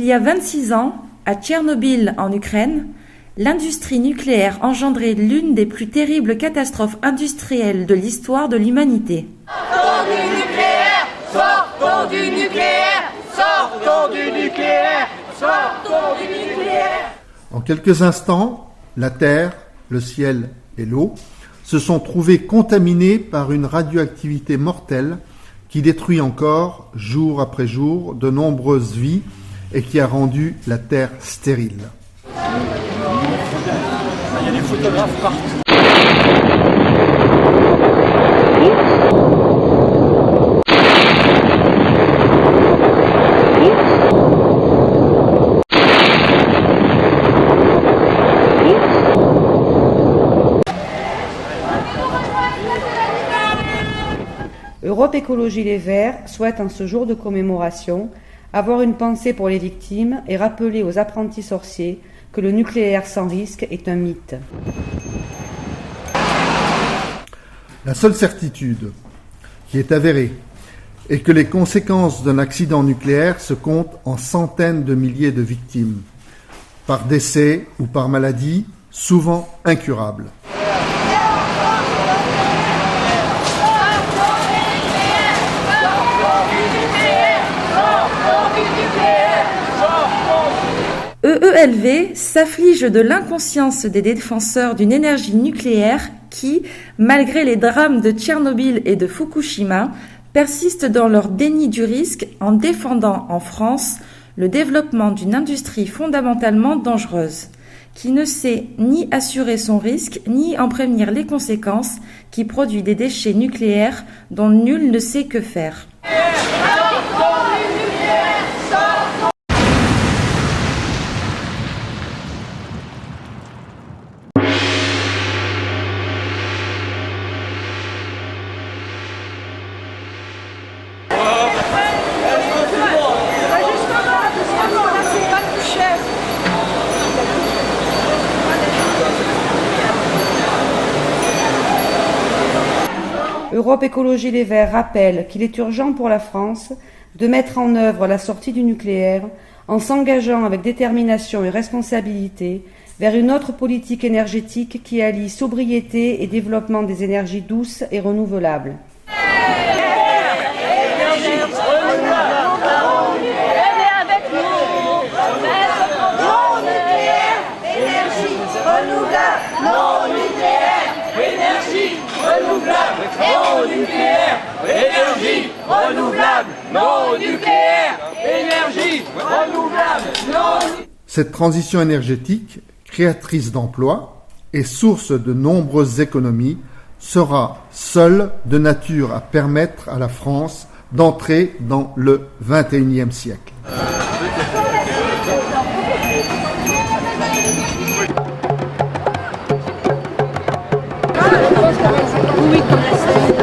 Il y a 26 ans, à Tchernobyl en Ukraine, l'industrie nucléaire engendrait l'une des plus terribles catastrophes industrielles de l'histoire de l'humanité. Sortons du nucléaire! Sortons du nucléaire! Sortons du nucléaire! Sortons du nucléaire! En quelques instants, la terre, le ciel et l'eau se sont trouvés contaminés par une radioactivité mortelle qui détruit encore, jour après jour, de nombreuses vies et qui a rendu la terre stérile. Il y a des photographes partout. Europe Écologie Les Verts souhaite en ce jour de commémoration avoir une pensée pour les victimes et rappeler aux apprentis sorciers que le nucléaire sans risque est un mythe. La seule certitude qui est avérée est que les conséquences d'un accident nucléaire se comptent en centaines de milliers de victimes, par décès ou par maladie, souvent incurables. EELV s'afflige de l'inconscience des défenseurs d'une énergie nucléaire qui, malgré les drames de Tchernobyl et de Fukushima, persistent dans leur déni du risque en défendant en France le développement d'une industrie fondamentalement dangereuse, qui ne sait ni assurer son risque ni en prévenir les conséquences, qui produit des déchets nucléaires dont nul ne sait que faire. Europe Écologie Les Verts rappelle qu'il est urgent pour la France de mettre en œuvre la sortie du nucléaire en s'engageant avec détermination et responsabilité vers une autre politique énergétique qui allie sobriété et développement des énergies douces et renouvelables. Non nucléaire, énergie renouvelable, non nucléaire, énergie renouvelable, non. Cette transition énergétique, créatrice d'emplois et source de nombreuses économies, sera seule de nature à permettre à la France d'entrer dans le XXIe siècle. Oui, comme la scène.